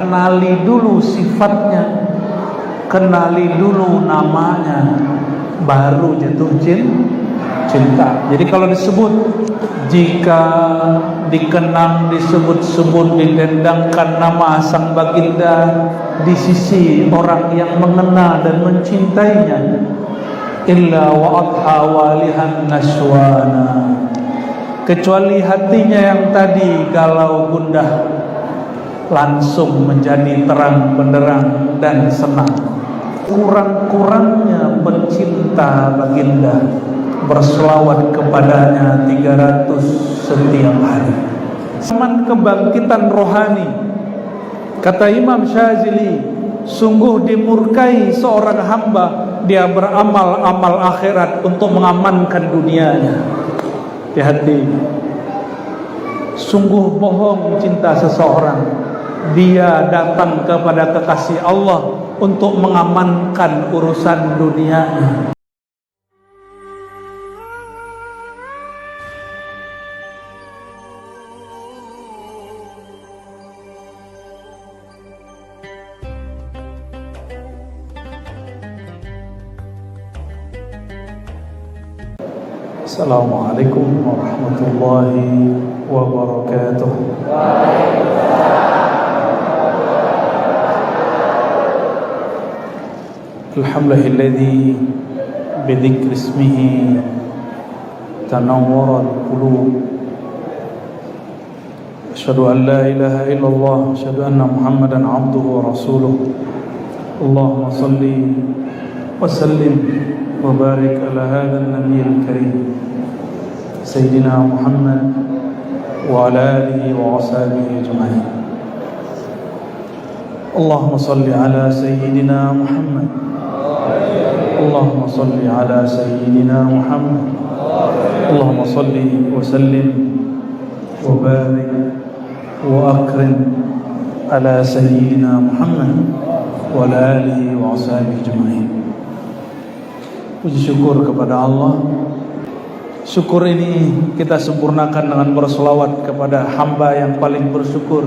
Kenali dulu sifatnya, kenali dulu namanya, baru jatuh cinta. Jadi kalau disebut, jika dikenang, disebut-sebut, didendangkan nama sang baginda di sisi orang yang mengenal dan mencintainya, illa wa'adha walihan naswana, kecuali hatinya yang tadi galau gundah langsung menjadi terang benderang dan senang. Kurang-kurangnya pencinta baginda berselawat kepadanya 300 setiap hari. Zaman kebangkitan rohani, kata Imam Syazili, sungguh dimurkai seorang hamba dia beramal amal akhirat untuk mengamankan dunianya. Hati-hati, sungguh bohong cinta seseorang. Dia datang kepada kekasih Allah untuk mengamankan urusan dunianya. Assalamualaikum warahmatullahi wabarakatuh. Alhamdulillahilladzi bidzikri ismihi tanawwarat qulub. Asyhadu an la ilaha illallah, asyhadu anna Muhammadan abduhu wa rasuluh. Allahumma shalli wa sallim wa barik ala hadzal nabiyil karim sayyidina Muhammad wa ala alihi wa ashabihi ajma'in. Allahumma shalli ala sayyidina Muhammad, Allahumma shalli ala sayyidina Muhammad, Allahumma shalli wa sallim wa barik wa akrim ala sayyidina Muhammad wa ala alihi wa ashabihi ajma'in. Puji syukur kepada Allah. Syukur ini kita sempurnakan dengan berselawat kepada hamba yang paling bersyukur,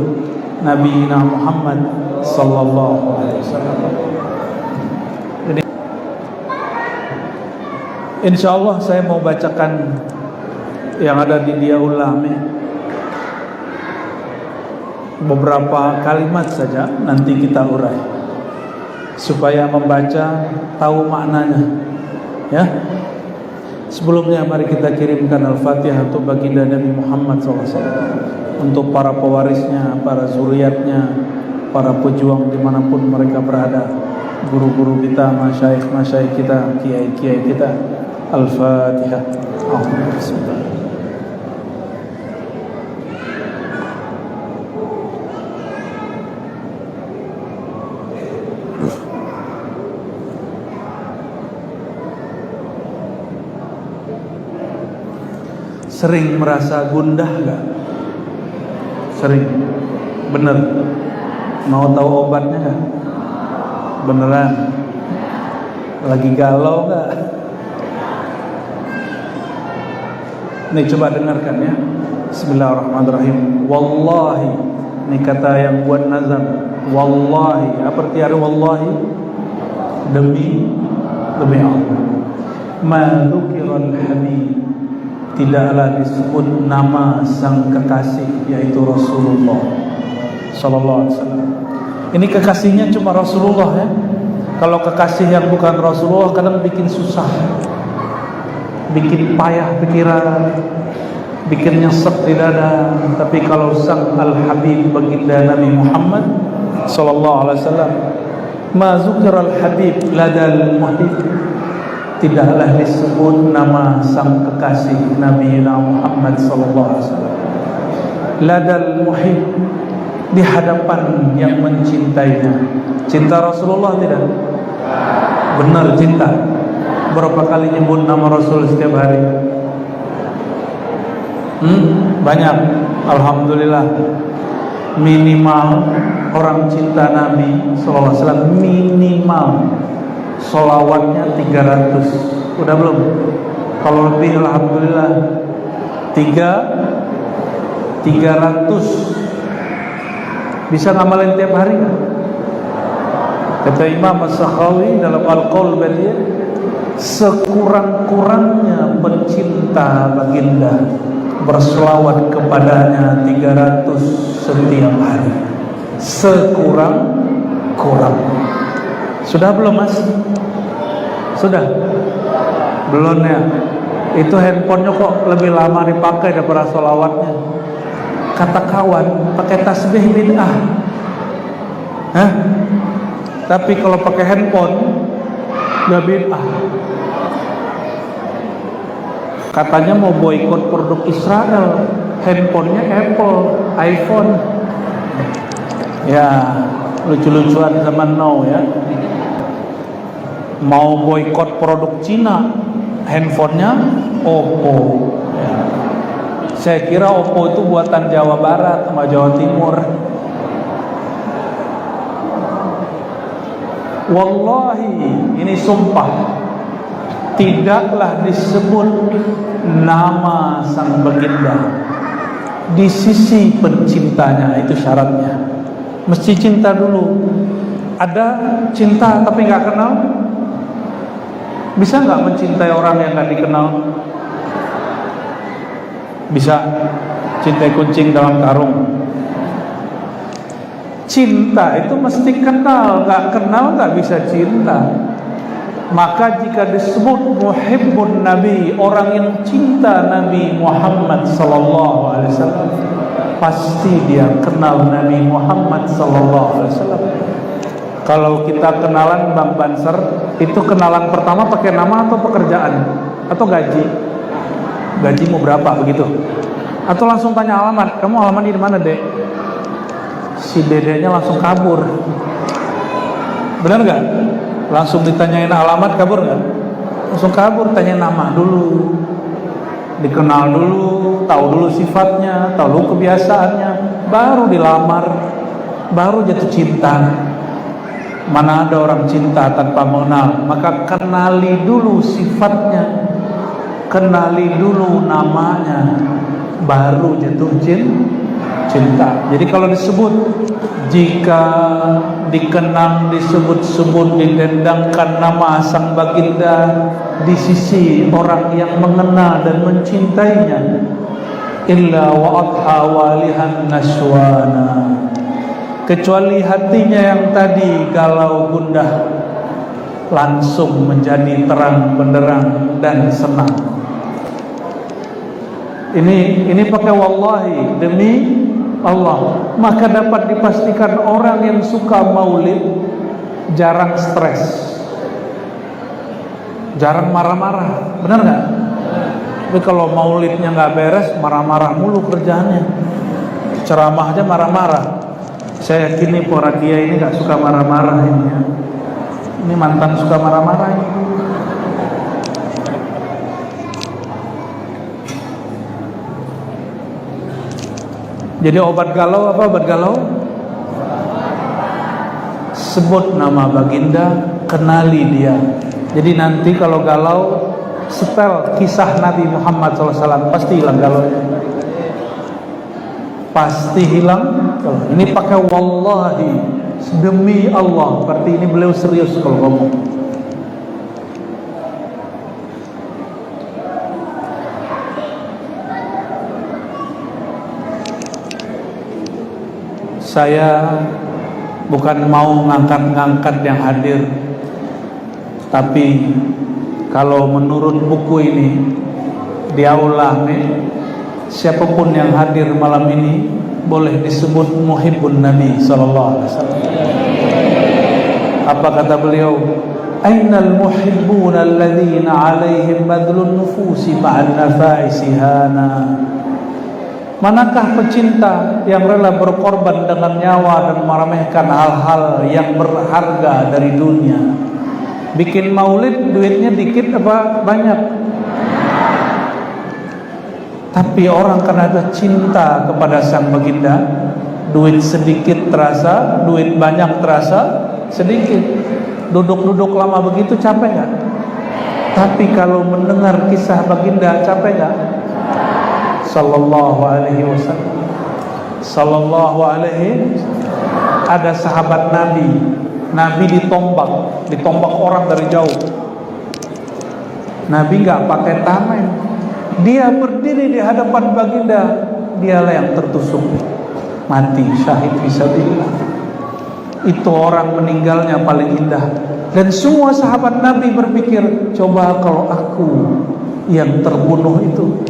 Nabi Muhammad sallallahu alaihi wasallam. Jadi insyaallah saya mau bacakan yang ada di Diyaul Lame, beberapa kalimat saja, nanti kita urai supaya membaca tahu maknanya, ya. Sebelumnya mari kita kirimkan Al-Fatihah untuk baginda Nabi Muhammad SAW, untuk para pewarisnya, para zuriatnya, para pejuang dimanapun mereka berada, guru-guru kita, masyayikh kita, kiai-kiai kita. Al-Fatihah. Bismillah. Sering merasa gundah gak? Sering. Bener. Mau tahu obatnya gak? Beneran. Lagi galau gak? Nih coba dengarkan ya. Bismillahirrahmanirrahim. Wallahi, ini kata yang buat nazam. Wallahi, apa arti ada wallahi? Demi Allah. Ma dzukiral habib, tidaklah disebut nama sang kekasih, yaitu Rasulullah sallallahu alaihi wasallam. Ini kekasihnya cuma Rasulullah, ya. Kalau kekasih yang bukan Rasulullah kadang bikin susah, bikin payah pikiran, bikin nyesek di dada. Tapi kalau sang Al-Habib baginda Nabi Muhammad sallallahu alaihi wasallam, ma zukiral habib ladal muhib, tidaklah disebut nama sang kekasih Nabi Muhammad sallallahu alaihi wasallam ladal muhib, di hadapan yang mencintainya. Cinta Rasulullah tidak? Benar cinta. Berapa kali nyebut nama Rasul setiap hari? Banyak. Alhamdulillah. Minimal orang cinta Nabi sallallahu alaihi wasallam minimal sholawatnya 300. Udah belum? Kalau lebih alhamdulillah. 300 Bisa ngamalin tiap hari kan? Kata Imam As-Sakhawi dalam Al-Qaul Badi', sekurang-kurangnya pencinta baginda berselawat kepadanya 300 setiap hari. Sekurang-kurang. Sudah belum Mas? Sudah? Belum ya? Itu handphonenya kok lebih lama dipakai daripada selawatnya. Kata kawan, pakai tasbih bid'ah. Hah? Tapi kalau pakai handphone gak bid'ah. Katanya mau boikot produk Israel, handphonenya Apple, iPhone. Ya, lucu-lucuan zaman now ya. Mau boikot produk Cina, handphonenya Oppo ya. Saya kira Oppo itu buatan Jawa Barat sama Jawa Timur. Wallahi, ini sumpah, tidaklah disebut nama sang baginda di sisi pencintanya. Itu syaratnya, mesti cinta dulu. Ada cinta tapi gak kenal? Bisa gak mencintai orang yang gak dikenal? Bisa. Cintai kucing dalam karung. Cinta itu mesti kenal, gak kenal gak bisa cinta. Maka jika disebut muhibbun Nabi, orang yang cinta Nabi Muhammad sallallahu alaihi wasallam, pasti dia kenal Nabi Muhammad sallallahu alaihi wasallam. Kalau kita kenalan Bang Banser, itu kenalan pertama pakai nama atau pekerjaan atau gaji? Gajimu berapa begitu? Atau langsung tanya alamat, kamu alamat di mana, Dek? Si dedeknya langsung kabur. Benar gak? Langsung ditanyain alamat, kabur gak? Langsung kabur, tanya nama dulu, dikenal dulu, tahu dulu sifatnya, tahu dulu kebiasaannya, baru dilamar, baru jatuh cinta. Mana ada orang cinta tanpa mengenal? Maka kenali dulu sifatnya, kenali dulu namanya, baru jatuh cinta. Jadi kalau disebut, jika dikenang, disebut-sebut, didendangkan nama sang baginda di sisi orang yang mengenal dan mencintainya, illa wa'adha walihan naswana, kecuali hatinya yang tadi galau gundah langsung menjadi terang benderang dan senang. Ini pakai wallahi, demi Allah. Maka dapat dipastikan orang yang suka maulid jarang stres, jarang marah-marah. Benar gak? Tapi kalau maulidnya gak beres, marah-marah mulu kerjaannya. Ceramah aja marah-marah. Saya yakin nih para kiai ini gak suka marah-marah ini ya. Ini mantan suka marah-marah ini. Jadi obat galau apa obat galau? Sebut nama baginda, kenali dia. Jadi nanti kalau galau, setel kisah Nabi Muhammad SAW, pasti hilang galaunya. Pasti hilang. Ini pakai wallahi, demi Allah. Berarti ini beliau serius kalau ngomong. Saya bukan mau ngangkat-ngangkat yang hadir, tapi kalau menurut buku ini di aula nih, siapapun yang hadir malam ini boleh disebut muhibbun Nabi sallallahu alaihi wasallam. Apa kata beliau? Ainal muhibbuna alladhina alaihim badlun nufusi ma'an nafaisi hana. Manakah pecinta yang rela berkorban dengan nyawa dan meremehkan hal-hal yang berharga dari dunia? Bikin maulid duitnya dikit apa banyak? Tapi orang karena ada cinta kepada sang baginda, duit sedikit terasa, duit banyak terasa sedikit. Duduk-duduk lama begitu capek gak? Tapi kalau mendengar kisah baginda capek gak? Sallallahu alaihi wasallam, sallallahu alaihi. ada sahabat Nabi ditombak orang dari jauh. Nabi nggak pakai tameng, dia berdiri di hadapan baginda, dialah yang tertusuk mati syahid fisabilillah. Itu orang meninggalnya paling indah. Dan semua sahabat Nabi berpikir, coba kalau aku yang terbunuh itu.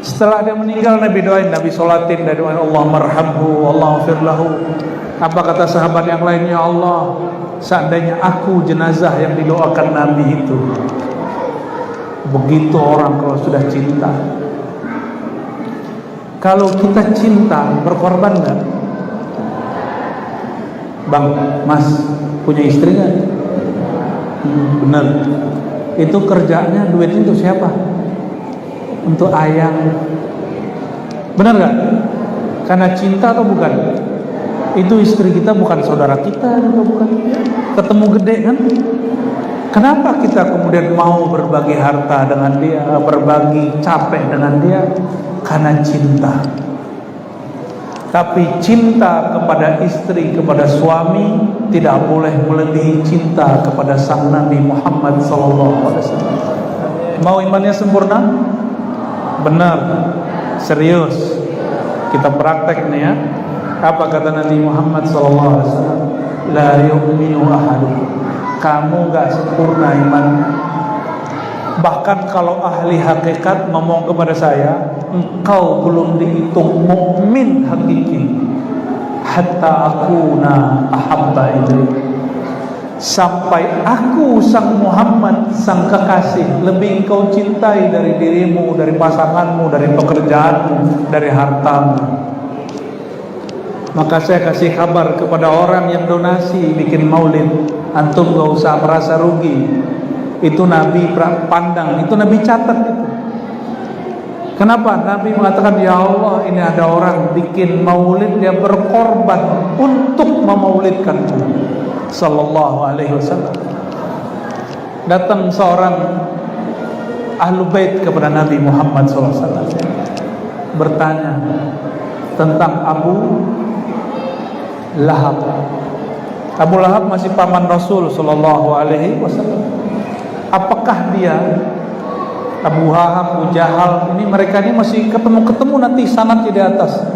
Setelah dia meninggal, Nabi doain, Nabi sholatin, Nabi doain, Allah marhamhu, Allah firlahu. Apa kata sahabat yang lain? Ya Allah, seandainya aku jenazah yang didoakan Nabi itu. Begitu orang kalau sudah cinta. Kalau kita cinta, berkorban gak? Bang, Mas, punya istri gak? Benar. Itu kerjanya, duitnya untuk siapa? Untuk ayang. Benar gak? Karena cinta atau bukan? Itu istri kita bukan saudara kita juga bukan. Ketemu gede kan? Kenapa kita kemudian mau berbagi harta dengan dia, berbagi capek dengan dia? Karena cinta. Tapi cinta kepada istri, kepada suami tidak boleh melebihi cinta kepada sang Nabi Muhammad SAW. Mau imannya sempurna? Benar, serius. Kita praktek nih ya. Apa kata Nabi Muhammad SAW? La yu'minu ahadukum. Kamu gak sempurna iman. Bahkan kalau ahli hakikat ngomong kepada saya, engkau belum dihitung mukmin hakiki hatta akuna ahabba ilaik. Sampai aku sang Muhammad, sang kekasih, lebih engkau cintai dari dirimu, dari pasanganmu, dari pekerjaanmu, dari hartamu. Maka saya kasih kabar kepada orang yang donasi bikin maulid, antum gak usah merasa rugi. Itu Nabi pandang, itu Nabi catat itu. Kenapa? Nabi mengatakan, ya Allah, ini ada orang bikin maulid, dia berkorban untuk memaulidkanku. Sallallahu alaihi wasallam. Datang seorang ahlu bait kepada Nabi Muhammad sallallahu alaihi wasallam, bertanya tentang Abu Lahab. Abu Lahab masih paman Rasul sallallahu alaihi wasallam. Apakah dia, Abu Lahab, Abu Jahal, ini mereka ini masih ketemu nanti sanadnya di atas.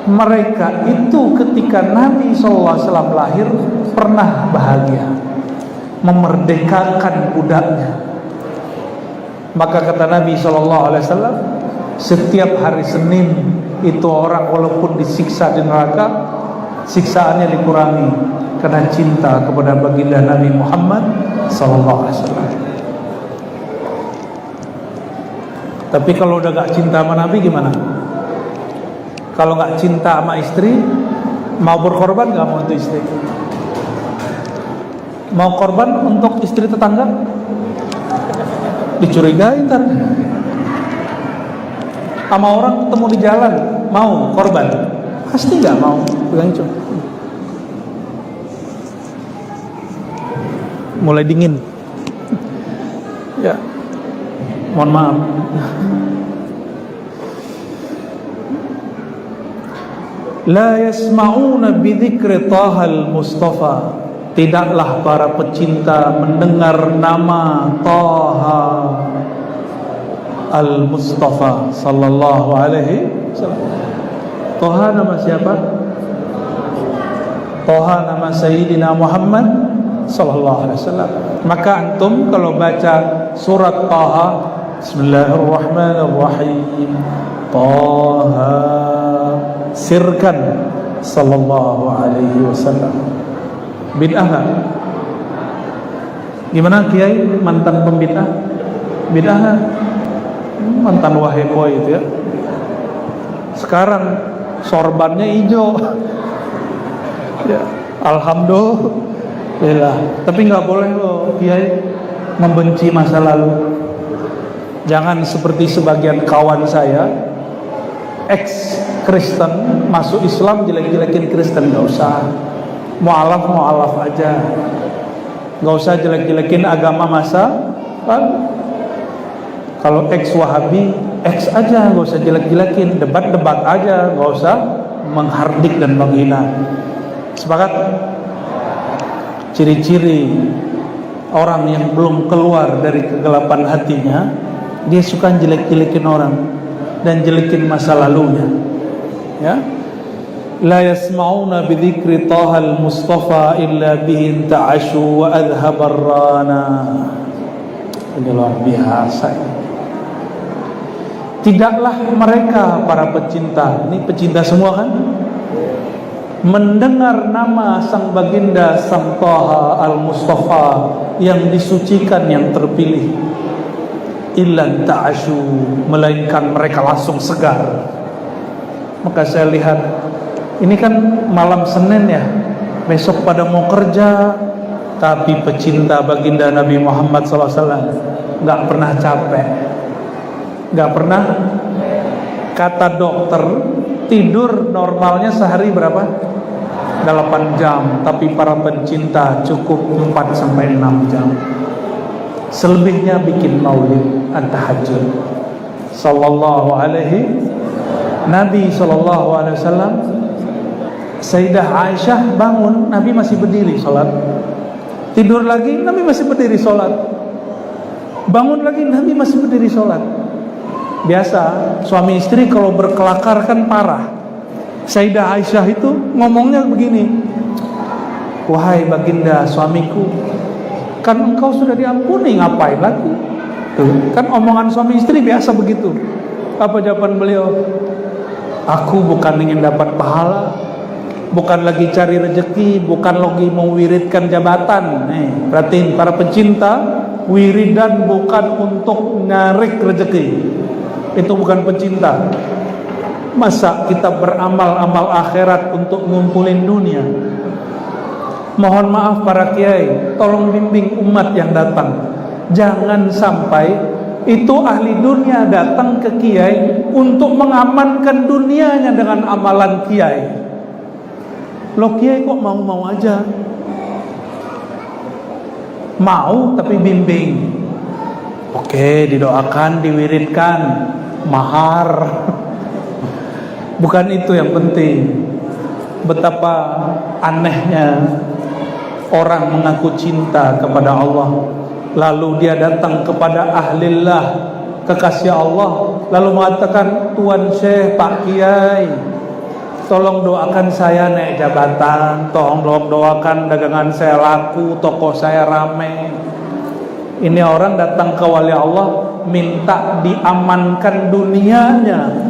Mereka itu ketika Nabi sallallahu alaihi wasallam lahir pernah bahagia, memerdekakan budaknya. Maka kata Nabi sallallahu alaihi wasallam, setiap hari Senin itu orang walaupun disiksa di neraka, siksaannya dikurangi karena cinta kepada baginda Nabi Muhammad sallallahu alaihi wasallam. Tapi kalau udah gak cinta sama Nabi gimana? Kalau gak cinta sama istri, mau berkorban gak mau untuk istri? Mau korban untuk istri tetangga? Dicurigai ntar. Sama orang ketemu di jalan, mau korban? Pasti gak mau. Pegang itu. Mulai dingin. Ya, mohon maaf. La yasma'una bidzikri Tahal Mustafa. Tidaklah para pecinta mendengar nama Taha Al-Mustafa sallallahu alaihi wasallam. Taha nama siapa? Taha nama Sayyidina Muhammad sallallahu alaihi wasallam. Maka antum kalau baca surat Taha, Bismillahirrahmanirrahim, Taha, sirkan sallallahu alaihi wasallam. Bid'ah gak? Gimana Kiai mantan pembid'ah? Bid'ah gak? Mantan waheko itu ya. Sekarang sorbannya hijau. Ya, alhamdulillah. Tapi nggak boleh loh Kiai membenci masa lalu. Jangan seperti sebagian kawan saya, ex Kristen masuk Islam jelek-jelekin Kristen, nggak usah. Mu'alaf aja, nggak usah jelek-jelekin agama masa kan. Kalau ex Wahabi, ex aja, nggak usah jelek-jelekin. Debat aja, nggak usah menghardik dan menghina. Sepakat? Ciri-ciri orang yang belum keluar dari kegelapan hatinya, dia suka jelek-jelekin orang dan jelekin masa lalunya. Ya, la yasma'una bi dzikri Tahal Mustafa illa bihi ta'ashu wa adhabar rana. Ini luar biasa. Tidaklah mereka para pecinta, ini pecinta semua kan, mendengar nama sang baginda sang Taha al-Mustafa yang disucikan, yang terpilih, illa ta'ashu, melainkan mereka langsung segar. Maka saya lihat, ini kan malam Senin ya, besok pada mau kerja, tapi pecinta baginda Nabi Muhammad SAW nggak pernah capek, nggak pernah. Kata dokter, tidur normalnya sehari berapa? 8 jam, tapi para pencinta cukup 4-6 jam. Selebihnya bikin maulid at-tahajjud. Sallallahu alaihi Nabi sallallahu alaihi wasallam, Sayyidah Aisyah bangun, Nabi masih berdiri salat. Tidur lagi, Nabi masih berdiri salat. Bangun lagi, Nabi masih berdiri salat. Biasa suami istri kalau berkelakar kan parah. Sayyidah Aisyah itu ngomongnya begini, wahai baginda suamiku, kan engkau sudah diampuni, ngapain lagi? Tuh, kan omongan suami istri biasa begitu. Apa jawaban beliau? Aku bukan ingin dapat pahala, bukan lagi cari rezeki, bukan lagi mau wiridkan jabatan. Nih, perhatiin para pencinta, wiridan bukan untuk narik rezeki. Itu bukan pencinta. Masa kita beramal-amal akhirat untuk ngumpulin dunia? Mohon maaf para kiai, tolong bimbing umat yang datang. Jangan sampai itu ahli dunia datang ke kiai untuk mengamankan dunianya dengan amalan kiai. Loh, kiai kok mau-mau aja? Mau tapi bimbing. Oke, didoakan, diwiridkan, mahar. Bukan itu yang penting. Betapa anehnya orang mengaku cinta kepada Allah, lalu dia datang kepada ahlillah, kekasih Allah, lalu mengatakan, Tuan Syekh, Pak Kiai, tolong doakan saya naik jabatan, tolong doakan dagangan saya laku, toko saya rame. Ini orang datang ke wali Allah minta diamankan dunianya.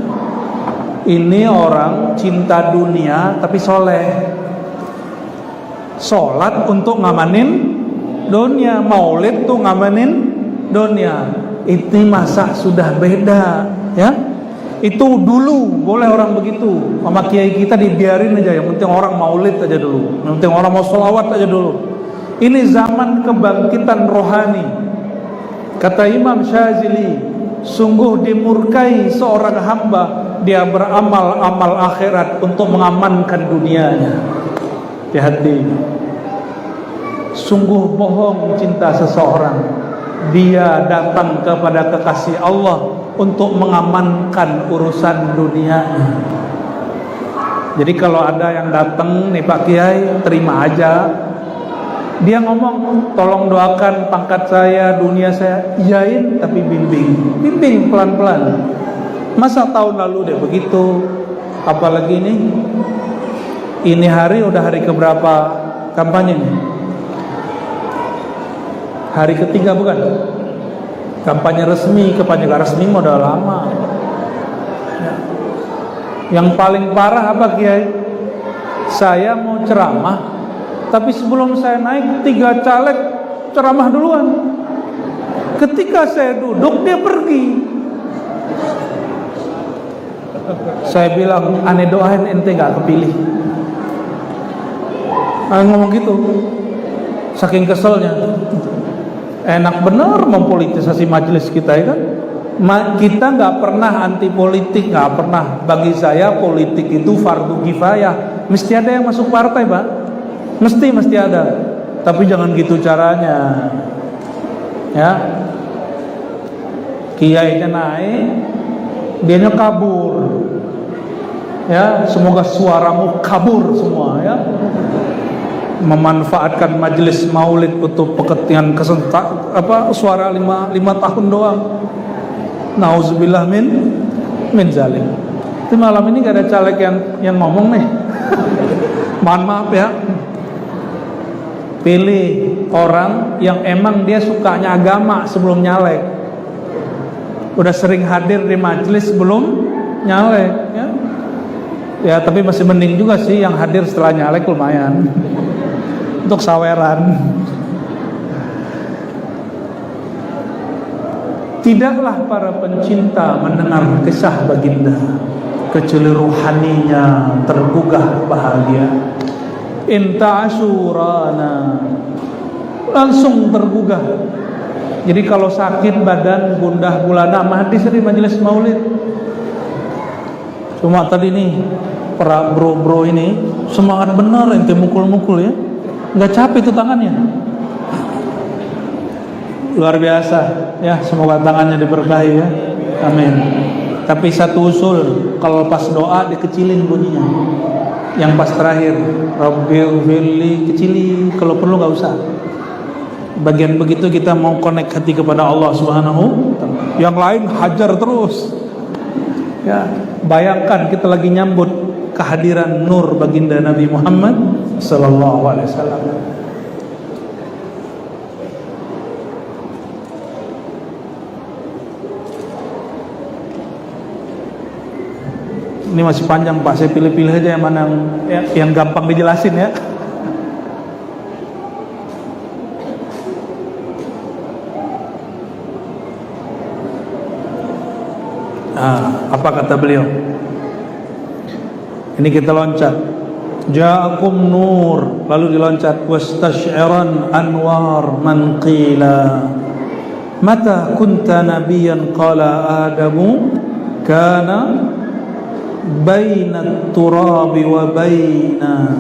Ini orang cinta dunia tapi soleh, sholat untuk ngamanin dunia, maulid tuh ngamanin dunia. Ini masa sudah beda ya. Itu dulu boleh orang begitu, sama kiai kita dibiarin aja, yang penting orang maulid aja dulu, yang penting orang mau sholawat aja dulu. Ini zaman kebangkitan rohani. Kata Imam Syazili, sungguh dimurkai seorang hamba, dia beramal-amal akhirat untuk mengamankan dunianya. Hati-hati. Sungguh bohong cinta seseorang, dia datang kepada kekasih Allah untuk mengamankan urusan dunianya. Jadi kalau ada yang datang nih Pak Kiai, terima aja. Dia ngomong, tolong doakan pangkat saya, dunia saya, iyain tapi bimbing. Bimbing pelan-pelan. Masa tahun lalu dia begitu, apalagi ini hari udah hari keberapa kampanye nih? Hari ketiga bukan? Kampanye resmi, kampanye gak resmi udah lama. Yang paling parah apa Kiai? Saya mau ceramah, tapi sebelum saya naik 3 caleg ceramah duluan. Ketika saya duduk dia pergi. Saya bilang, aneh doain ente gak kepilih. Ngomong gitu, saking keselnya. Enak bener mempolitisasi majelis kita ya kan. Kita gak pernah anti politik, gak pernah. Bagi saya politik itu fardu kifayah. Mesti ada yang masuk partai Pak, mesti ada. Tapi jangan gitu caranya ya. Kiainya naik, dianya kabur ya, semoga suaramu kabur semua ya. Memanfaatkan majelis maulid untuk pekerjaan kesentak suara 5 tahun doang. Nauzubillah min zalim. Tapi malam ini gak ada caleg yang ngomong nih. Mohon maaf ya. Pilih orang yang emang dia sukanya agama sebelum nyalek. Udah sering hadir di majelis sebelum nyalek ya. Ya tapi masih mending juga sih yang hadir setelah nyalek, lumayan. Untuk saweran. Tidaklah para pencinta mendengar kisah baginda kecuali ruhaninya tergugah bahagia. Inta asyurana, langsung tergugah. Jadi kalau sakit badan, gundah gulana, hadis di majelis maulid. Cuma tadi nih para bro-bro ini semangat benar, ente mukul-mukul ya, nggak capek itu tangannya. Luar biasa ya, semoga tangannya diberkahi ya, amin. Tapi satu usul, kalau pas doa dikecilin bunyinya. Yang pas terakhir, Rabbighfirli, kecilin, kalau perlu nggak usah. Bagian begitu kita mau connect hati kepada Allah Subhanahu. Yang lain hajar terus. Ya, bayangkan kita lagi nyambut kehadiran nur baginda Nabi Muhammad sallallahu alaihi wasallam. Ini masih panjang Pak, saya pilih-pilih aja yang mana yang gampang dijelasin ya. Apa kata beliau? Ini kita loncat. Ja'akum nur, lalu diloncat. Wastash'iran anwar man qila mata kunta nabiyan qala adamu kana baina turabi wa baina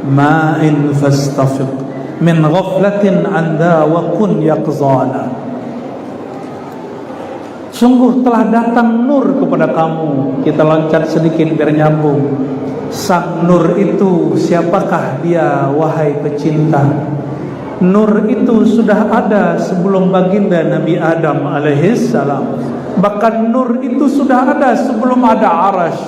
ma'in fastafiq min ghaflatin anda wa kun yaqzana. Sungguh telah datang nur kepada kamu. Kita loncat sedikit biar nyambung. Sang nur itu siapakah dia wahai pecinta? Nur itu sudah ada sebelum baginda Nabi Adam alaihissalam. Bahkan nur itu sudah ada sebelum ada arash.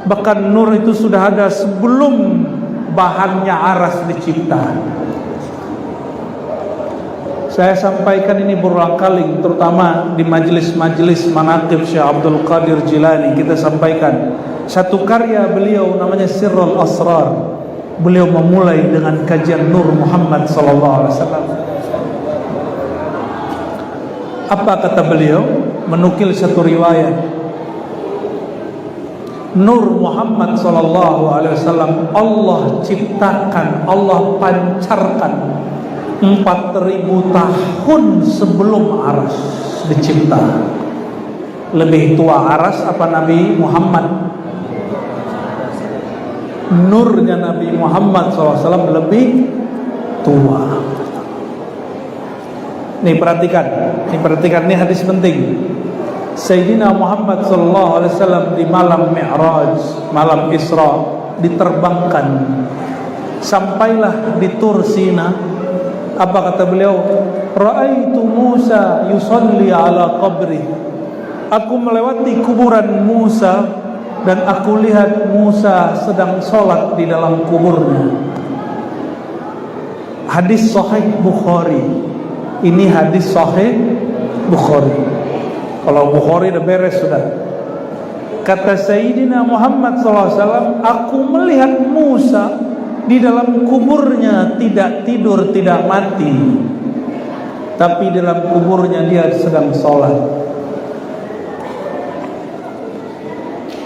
Bahkan nur itu sudah ada sebelum bahannya arash dicipta. Saya sampaikan ini berulang kali, terutama di majelis-majelis manaqib Syekh Abdul Qadir Jilani. Kita sampaikan satu karya beliau namanya Sirrul Asrar. Beliau memulai dengan kajian Nur Muhammad sallallahu alaihi wasallam. Apa kata beliau? Menukil satu riwayat. Nur Muhammad sallallahu alaihi wasallam Allah ciptakan, Allah pancarkan 4.000 tahun sebelum aras dicipta. Lebih tua aras apa Nabi Muhammad? Nurnya Nabi Muhammad SAW lebih tua. Nih perhatikan nih hadis penting. Sayyidina Muhammad SAW di malam Mi'raj, malam Isra, diterbangkan sampailah di Tur Sina. Apa kata beliau? Ra'aitu Musa yusalli ala qabri. Aku melewati kuburan Musa dan aku lihat Musa sedang sholat di dalam kuburnya. Hadis Sahih Bukhari. Ini hadis Sahih Bukhari. Kalau Bukhari udah beres sudah. Kata Sayyidina Muhammad SAW, aku melihat Musa di dalam kuburnya tidak tidur, tidak mati, tapi dalam kuburnya dia sedang sholat.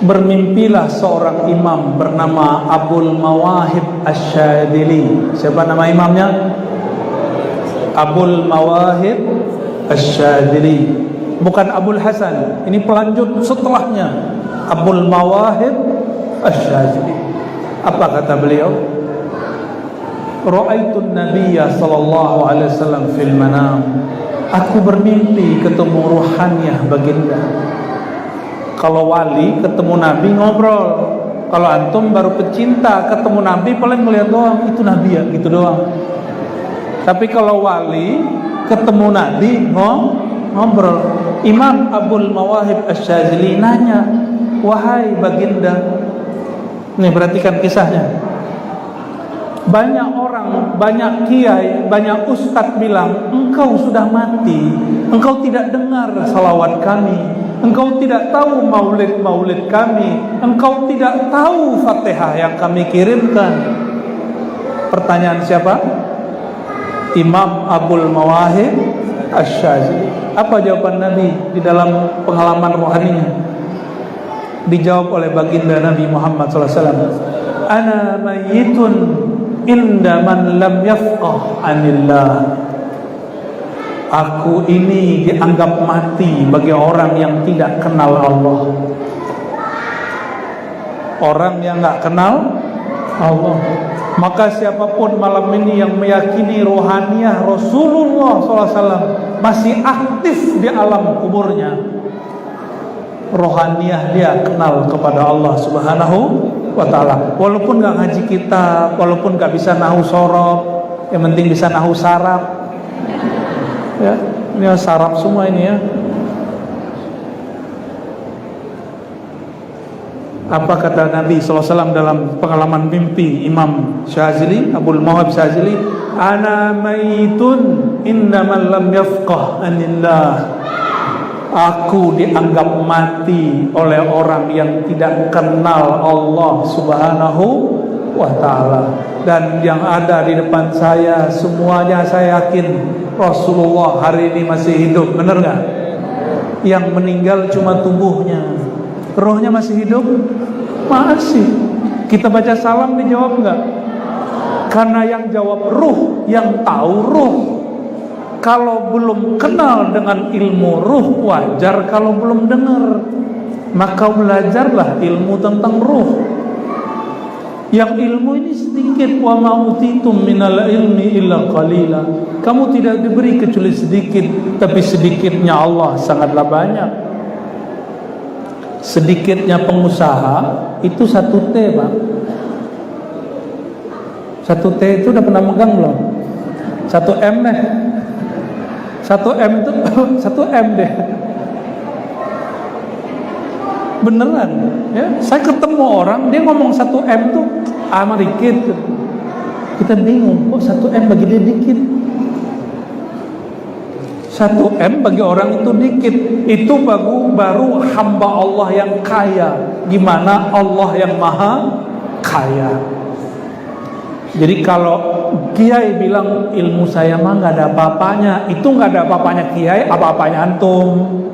Bermimpilah seorang imam bernama Abul Mawahib Asy-Syadzili. Siapa nama imamnya? Abul Mawahib Asy-Syadzili. Bukan Abul Hasan. Ini pelanjut setelahnya. Abul Mawahib Asy-Syadzili. Apa kata beliau? Ra'aitun Nabiyya sallallahu alaihi wasallam fil manam. Aku bermimpi ketemu ruhaniyah baginda. Kalau wali ketemu Nabi ngobrol, Kalau antum baru pecinta ketemu Nabi paling melihat doang, itu Nabi ya, gitu doang. Tapi kalau wali ketemu Nabi ngobrol. Imam Abul Mawahib Asy-Syadzili nanya, wahai baginda, nih perhatikan kisahnya. Banyak orang, banyak kiai, banyak ustadz bilang, engkau sudah mati, engkau tidak dengar salawat kami, engkau tidak tahu maulid kami, engkau tidak tahu Fatihah yang kami kirimkan. Pertanyaan siapa? Imam Abul Mawahib Asy-Syadzili. Apa jawaban Nabi di dalam pengalaman rohaninya? Dijawab oleh baginda Nabi Muhammad SAW. Ana mayyitun inda man lam yafqah anillah. Aku ini dianggap mati bagi orang yang tidak kenal Allah. Orang yang enggak kenal Allah. Maka siapapun malam ini yang meyakini rohaniah Rasulullah SAW masih aktif di alam kuburnya, rohaniah dia kenal kepada Allah Subhanahu wa ta'ala. Walaupun gak ngaji kitab, walaupun gak bisa nahu sorob, yang penting bisa nahu saraf. Ya, ini saraf semua ini ya. Apa kata Nabi SAW dalam pengalaman mimpi Imam Syadzili, Abul Mawahib Syadzili? Ana maitun innaman lam yafqah anillah. Aku dianggap mati oleh orang yang tidak kenal Allah Subhanahu wa ta'ala. Dan yang ada di depan saya semuanya saya yakin Rasulullah hari ini masih hidup. Benar gak? Yang meninggal cuma tubuhnya, rohnya masih hidup? Masih. Kita baca salam dijawab enggak? Karena yang jawab ruh, yang tahu ruh. Kalau belum kenal dengan ilmu ruh, wajar kalau belum dengar. Maka belajarlah ilmu tentang ruh. Yang ilmu ini sedikit, wa ma utitum minal ilmi illa qalila. Kamu tidak diberi kecuali sedikit, tapi sedikitnya Allah sangatlah banyak. Sedikitnya pengusaha itu 1 T, Pak. 1 T itu udah pernah megang belum? 1 M deh. 1 M itu 1 M deh. Beneran ya. Saya ketemu orang dia ngomong 1 M tuh amat dikit. Kita bingung, kok 1 M bagi dia dikit. 1 M bagi orang itu dikit. Itu baru hamba Allah yang kaya. Gimana Allah yang maha kaya. Jadi kalau kiai bilang ilmu saya mah gak ada apa-apanya, itu gak ada apa-apanya kiai, apa-apanya antum.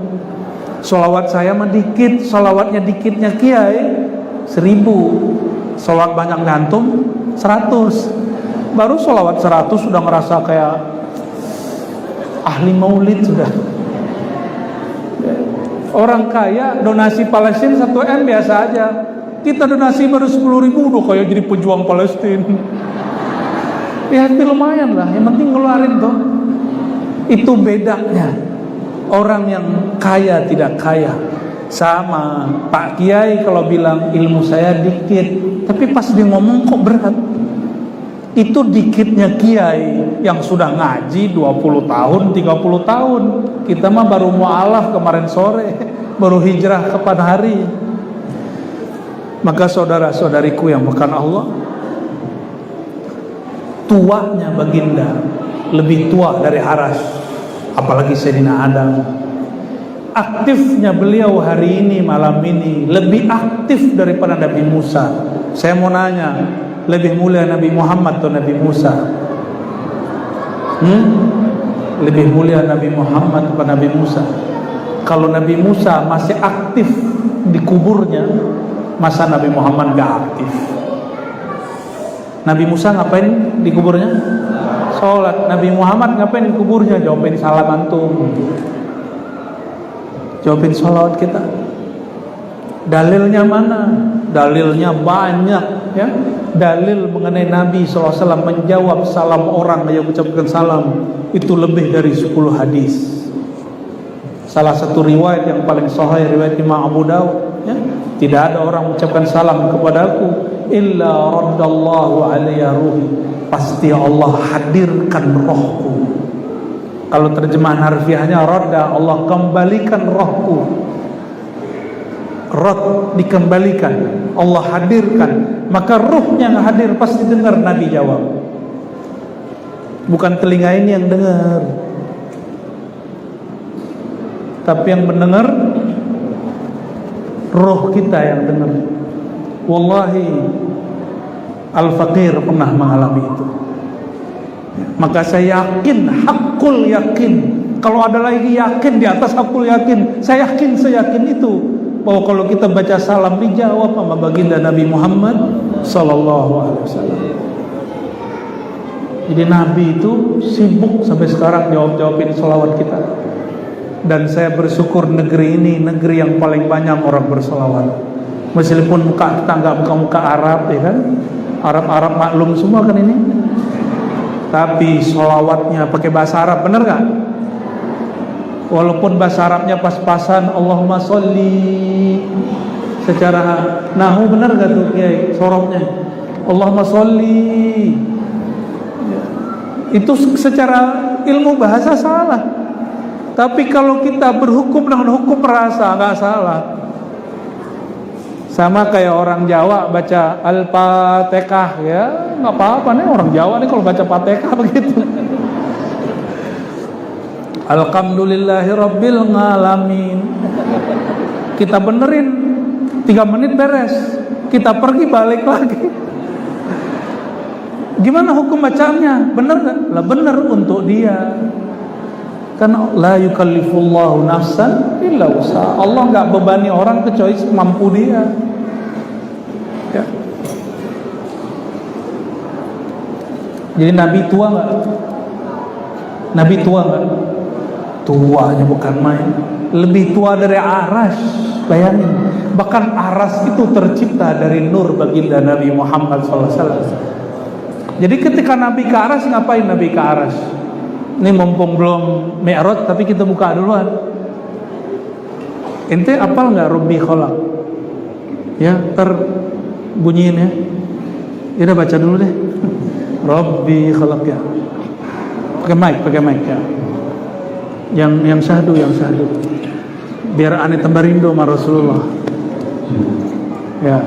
Sholawat saya mah dikit, sholawatnya dikitnya kiai 1000, sholawat banyak antum 100. Baru sholawat 100 sudah ngerasa kayak ahli maulid sudah. Orang kaya donasi Palestina 1 M biasa aja. Kita donasi baru 10.000 udah kayak jadi pejuang Palestina. Ya tapi lumayan lah, yang penting ngeluarin tuh. Itu bedanya orang yang kaya tidak kaya. Sama Pak Kiai kalau bilang ilmu saya dikit, tapi pas dia ngomong kok berat. Itu dikitnya kiai yang sudah ngaji 20 tahun, 30 tahun. Kita mah baru mu'alaf kemarin sore, baru hijrah kepada hari. Maka saudara-saudariku yang bukan Allah, tuanya baginda lebih tua dari Arash, apalagi Sayyidina Adam. Aktifnya beliau hari ini, malam ini lebih aktif daripada Nabi Musa. Saya mau nanya, lebih mulia Nabi Muhammad atau Nabi Musa? Lebih mulia Nabi Muhammad atau Nabi Musa? Kalau Nabi Musa masih aktif di kuburnya, masa Nabi Muhammad gak aktif? Nabi Musa ngapain di kuburnya? Sholat. Nabi Muhammad ngapain di kuburnya? Jawabin salam antum. Jawabin sholawat kita. Dalilnya mana? Dalilnya banyak ya. Dalil mengenai Nabi SAW menjawab salam orang yang mengucapkan salam itu lebih dari 10 hadis. Salah satu riwayat yang paling sahih riwayat Imam Abu Dawud ya. Tidak ada orang mengucapkan salam kepadaku illa raddallahu alayya ruhi, pasti Allah hadirkan rohku. Kalau terjemahan harfiahnya radda, Allah kembalikan rohku. Rod dikembalikan, Allah hadirkan, maka ruhnya yang hadir pasti dengar Nabi jawab. Bukan telinga ini yang dengar, tapi yang mendengar roh kita yang dengar. Wallahi Al-Faqir pernah mengalami itu. Maka saya yakin, hakul yakin, kalau ada lagi yakin di atas hakul yakin, saya yakin itu bahwa kalau kita baca salam dijawab sama baginda Nabi Muhammad sallallahu alaihi wasallam. Jadi Nabi itu sibuk sampai sekarang jawabin salawat kita. Dan saya bersyukur negeri ini negeri yang paling banyak orang bersalawat. Meskipun muka kita nggak muka Arab, ya kan? Arab maklum semua kan ini. Tapi salawatnya pakai bahasa Arab, bener nggak? Walaupun bahasa Arabnya pas-pasan, Allahumma sholli, secara nahu benar gak tuh Kiai sorobnya? Allahumma sholli, itu secara ilmu bahasa salah. Tapi kalau kita berhukum dengan hukum rasa nggak salah. Sama kayak orang Jawa baca Al-Fatihah, ya nggak apa-apa nih orang Jawa nih kalau baca Fatihah begitu. Alhamdulillahi Rabbil Alamin. Kita benerin 3 menit beres, kita pergi balik lagi. Gimana hukum bacaannya? Bener gak? Lah bener untuk dia. Karena la yukallifullahu nafsan illa usaha. Allah gak bebani orang kecuali mampu dia. Ya. Jadi Nabi tua gak? Nabi tua gak? Tuanya bukan main, lebih tua dari Aras. Bayangin, bahkan Aras itu tercipta dari nur baginda Nabi Muhammad SAW. Jadi ketika Nabi ke Aras, ngapain Nabi ke Aras? Ini mumpung belum Mi'raj, tapi kita buka duluan. Ente apal nggak Rabbi Khalaq? Ya, bunyiin ya. Ya udah baca dulu deh. Rabbi Khalaq ya. Pakai mic ya. Yang syahdu, biar aneh tambarindo sama Rasulullah. Ya.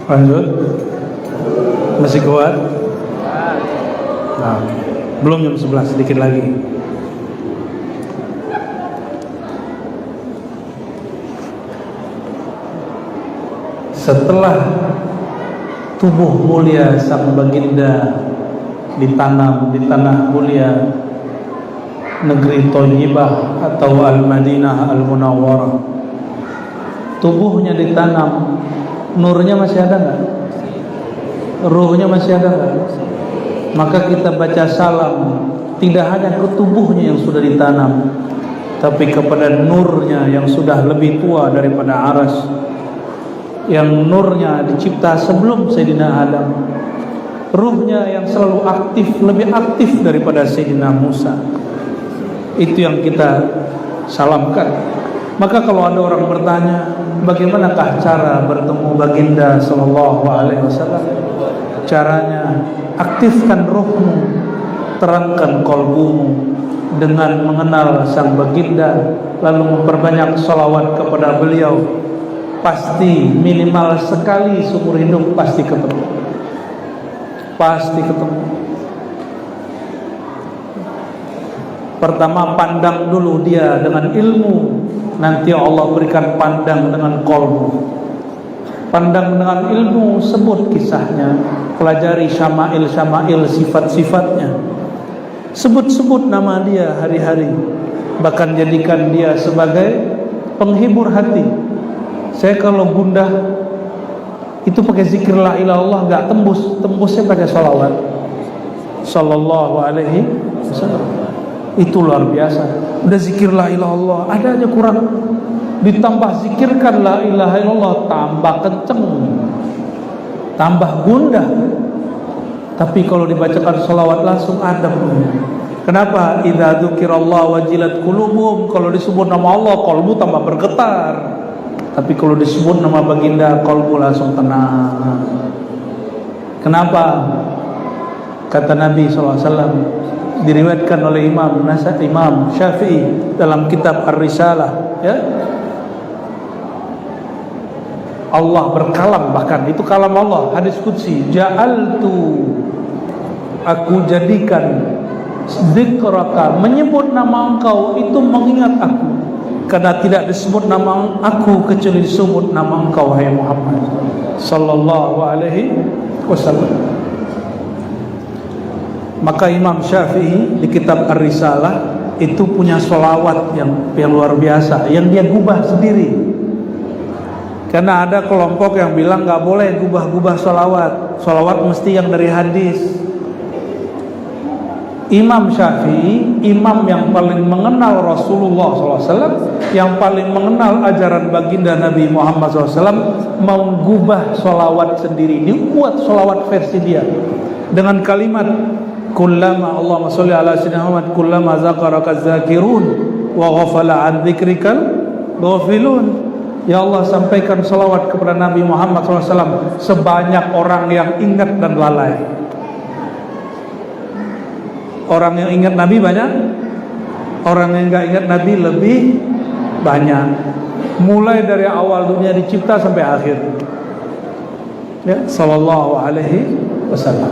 Lanjut. Masih kuat? Nah, belum jam 11, sedikit lagi. Setelah tubuh mulia sang baginda ditanam di tanah mulia negeri Thayyibah atau Al-Madinah Al-Munawwarah, tubuhnya ditanam, nurnya masih ada nggak? Ruhnya masih ada nggak? Maka kita baca salam tidak hanya ke tubuhnya yang sudah ditanam, tapi kepada nurnya yang sudah lebih tua daripada aras, yang nurnya dicipta sebelum Sayyidina Adam, ruhnya yang selalu aktif, lebih aktif daripada Sayyidina Musa. Itu yang kita salamkan. Maka kalau ada orang bertanya, bagaimanakah cara bertemu baginda sallallahu alaihi wasallam? Caranya, aktifkan ruhmu, terangkan qalbumu dengan mengenal sang baginda, lalu memperbanyak salawat kepada beliau. Pasti minimal sekali seumur hidup pasti ketemu. Pasti ketemu. Pertama, pandang dulu dia dengan ilmu, nanti Allah berikan pandang dengan qalbu. Pandang dengan ilmu, sebut kisahnya, pelajari syama'il sifat-sifatnya, sebut-sebut nama dia hari-hari, bahkan jadikan dia sebagai penghibur hati. Saya kalau gundah itu pakai zikir la ilaha illallah nggak tembusnya pakai sholawat sallallahu alaihi wasallam. Itu luar biasa. Udah zikir la ilaha illallah, ada aja kurang, ditambah zikirkan la ilaha illallah, tambah kenceng, tambah gundah. Tapi kalau dibacakan sholawat langsung adem. Kenapa? Idza dzukirallahu wajilat qulubuhum. Kalau disebut nama Allah, qalbu tambah bergetar. Tapi kalau disebut nama baginda, qalbu langsung tenang. Kenapa? Kata Nabi SAW, diriwayatkan oleh Imam Syafi'i dalam kitab Ar-Risalah, ya, Allah berkalam, bahkan itu kalam Allah, hadis qudsi, ja'altu, aku jadikan, dzikraka, menyebut nama engkau itu mengingat aku, karena tidak disebut nama aku kecuali disebut nama engkau, hai Muhammad sallallahu alaihi wasallam. Maka Imam Syafi'i di kitab Ar-Risalah itu punya sholawat yang luar biasa, yang dia gubah sendiri. Karena ada kelompok yang bilang nggak boleh gubah-gubah sholawat mesti yang dari hadis. Imam Syafi'i, imam yang paling mengenal Rasulullah SAW, yang paling mengenal ajaran baginda Nabi Muhammad SAW, mau gubah sholawat sendiri, dibuat sholawat versi dia dengan kalimat kullama, Allahumma sholli ala sayyidina Muhammad, kullama zakaraka zakirun wa ghafala an dzikrikal ghafilun. Ya Allah, sampaikan salawat kepada Nabi Muhammad SAW sebanyak orang yang ingat dan lalai. Orang yang ingat Nabi banyak, orang yang gak ingat Nabi lebih banyak. Mulai dari awal dunia dicipta sampai akhir, ya, sallallahu alaihi wasallam.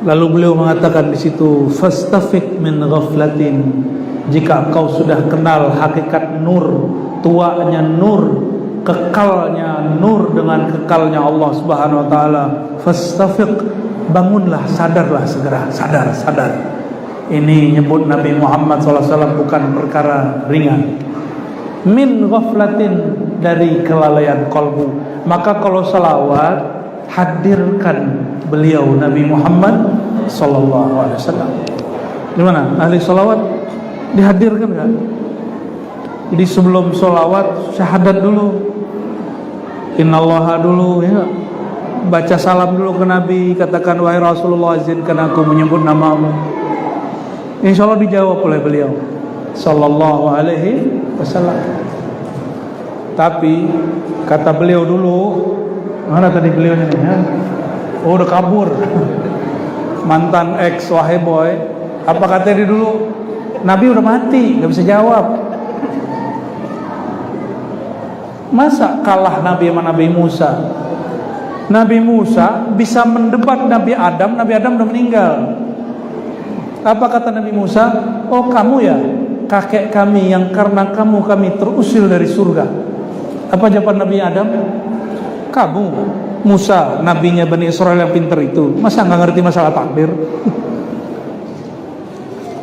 Lalu beliau mengatakan di situ, fastafiq min ghaflatin, jika engkau sudah kenal hakikat nur, tuanya nur, kekalnya nur dengan kekalnya Allah Subhanahu wa taala, fastafiq, bangunlah, sadarlah segera, sadar. Ini nyebut Nabi Muhammad SAW bukan perkara ringan. Min ghaflatin, dari kelalaian kalbu. Maka kalau salawat, hadirkan beliau Nabi Muhammad SAW. Gimana? Ahli salawat dihadirkan kan? Jadi sebelum salawat, syahadat dulu, innallaha dulu, ya, baca salam dulu ke Nabi, katakan wahai Rasulullah, izinkan aku menyebut namamu. Insya Allah dijawab oleh beliau sallallahu alaihi wasallam. Tapi kata beliau dulu, mana tadi beliau ini, ya? Oh, udah kabur. Mantan ex wahai boy, apa kata dia dulu? Nabi udah mati, gak bisa jawab. Masa kalah Nabi sama Nabi Musa? Nabi Musa bisa mendebat Nabi Adam udah meninggal. Apa kata Nabi Musa? Oh, kamu ya kakek kami yang karena kamu kami terusir dari surga. Apa jawaban Nabi Adam? Kamu Musa, nabinya Bani Israel yang pintar itu, masa nggak ngerti masalah takdir?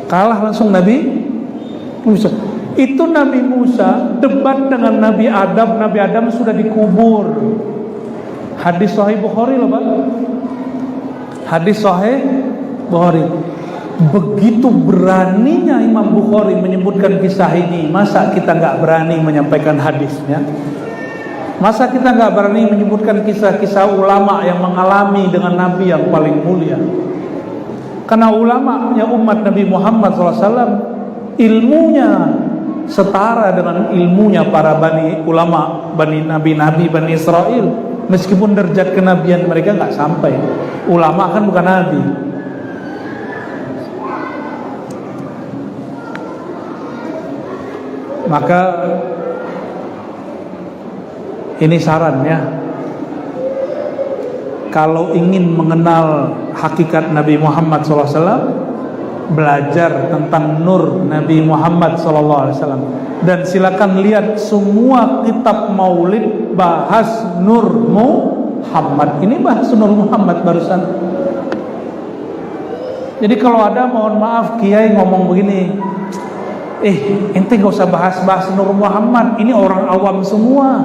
Kalah langsung Nabi Musa. Itu Nabi Musa debat dengan Nabi Adam sudah dikubur. Hadis Sahih Bukhari loh Pak. Hadis Sahih Bukhari. Begitu beraninya Imam Bukhari menyebutkan kisah ini, masa kita nggak berani menyampaikan hadisnya? Masa kita nggak berani menyebutkan kisah-kisah ulama yang mengalami dengan Nabi yang paling mulia? Karena ulamanya umat Nabi Muhammad SAW ilmunya setara dengan ilmunya para ulama Nabi Bani Israel. Meskipun derajat kenabian mereka nggak sampai. Ulama kan bukan nabi. Maka ini saran ya, kalau ingin mengenal hakikat Nabi Muhammad SAW, belajar tentang nur Nabi Muhammad SAW. Dan silakan lihat semua kitab maulid bahas Nur Muhammad. Ini bahas Nur Muhammad barusan. Jadi kalau ada, mohon maaf, kiai ngomong begini, ente gak usah bahas Nur Muhammad, ini orang awam semua.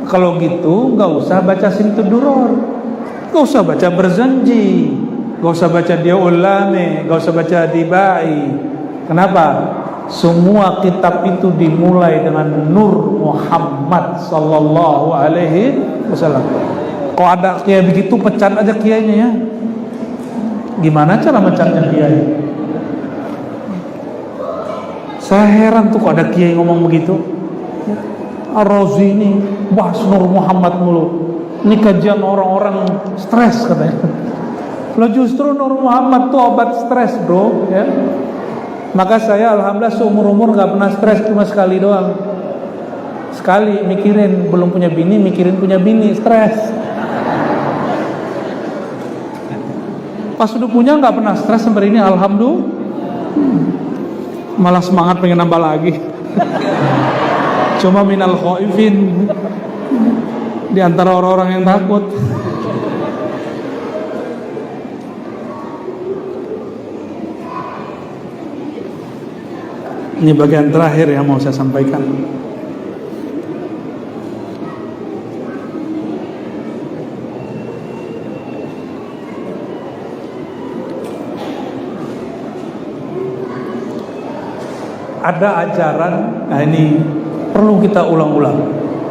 Kalau gitu gak usah baca Simtuduror, gak usah baca Berzanji, gak usah baca Dia Ulame, gak usah baca Dibai. Kenapa? Semua kitab itu dimulai dengan Nur Muhammad Sallallahu Alaihi Wasallam. Kalau ada kiai begitu, pecat aja kiainya ya. Gimana cara mecatnya kiai? Saya heran tuh kok ada kiai ngomong begitu. Ar-Razi ini bahas Nur Muhammad mulu. Ini kajian orang-orang stres katanya. Lo justru Nur Muhammad tuh obat stres bro ya. Maka saya alhamdulillah seumur-umur gak pernah stres, cuma sekali doang. Sekali mikirin belum punya bini, mikirin punya bini, stres. Pas udah punya gak pernah stres sampai ini alhamdulillah. Malah semangat pengen nambah lagi. Cuma minal khaifin, di antara orang-orang yang takut. Ini bagian terakhir yang mau saya sampaikan. Ada ajaran, nah ini perlu kita ulang-ulang,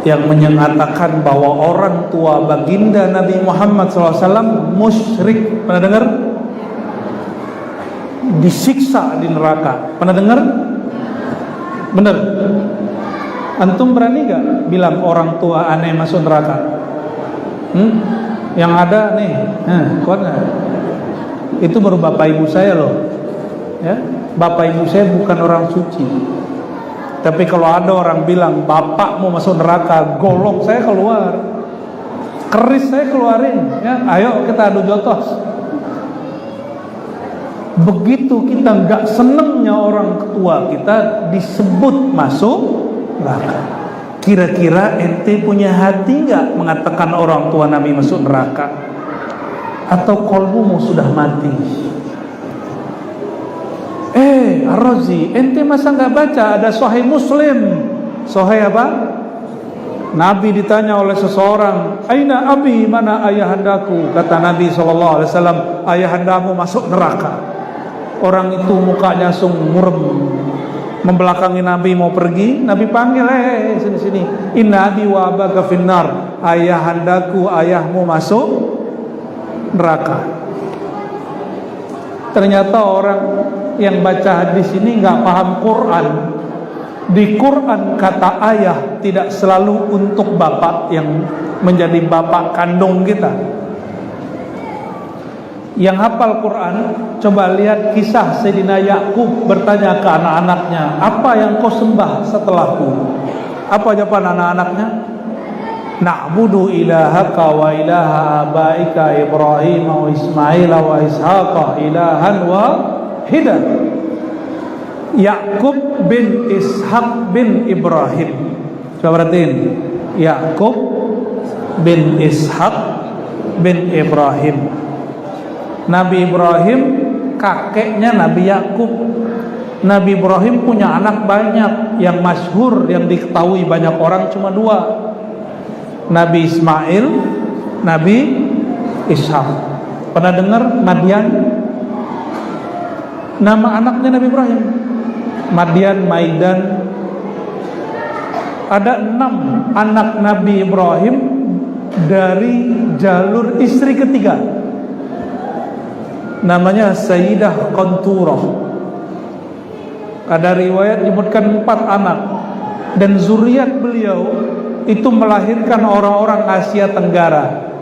yang menyatakan bahwa orang tua baginda Nabi Muhammad SAW musyrik. Pernah dengar? Disiksa di neraka. Pernah dengar? Bener? Antum berani gak bilang orang tua aneh masuk neraka? Yang ada nih, kuat gak? Itu baru bapak ibu saya loh ya. Bapak ibu saya bukan orang suci. Tapi kalau ada orang bilang bapak mau masuk neraka, golok saya keluar, keris saya keluarin ya. Ayo kita adu jotos. Begitu kita gak senengnya orang tua kita disebut masuk neraka. Kira-kira ente punya hati gak mengatakan orang tua Nabi masuk neraka? Atau kolbumu sudah mati? Ar-Razi, ente masa gak baca ada Sahih Muslim? Sahih apa? Nabi ditanya oleh seseorang, aina abi, mana ayahandaku? Kata Nabi SAW, ayahandamu masuk neraka. Orang itu mukanya langsung murem, membelakangi Nabi mau pergi. Nabi panggil, sini. Inna abi wa abaka finnar, ayahandaku, ayahmu masuk neraka. Ternyata orang yang baca hadis ini nggak paham Quran. Di Quran kata ayah tidak selalu untuk bapak yang menjadi bapak kandung kita. Yang hafal Quran, coba lihat kisah Sayyidina Yakub bertanya ke anak-anaknya, apa yang kau sembah setelahku? Apa jawaban anak-anaknya? na'budu ilahaka wa ilaha abaika Ibrahim wa Ismail wa Ishaqa ilahan wahida. Yakub bin Ishaq bin Ibrahim. Coba perhatiin, Yakub bin Ishaq bin Ibrahim. Nabi Ibrahim kakeknya Nabi Yakub. Nabi Ibrahim punya anak banyak, yang masyhur, yang diketahui banyak orang cuma 2. Nabi Ismail, Nabi Ishaq. Pernah dengar Madian? Nama anaknya Nabi Ibrahim, Madian, Maidan. Ada 6 anak Nabi Ibrahim dari jalur istri ketiga. Namanya Sayyidah Qanturah. Ada riwayat menyebutkan 4 anak, dan zuriat beliau itu melahirkan orang-orang Asia Tenggara,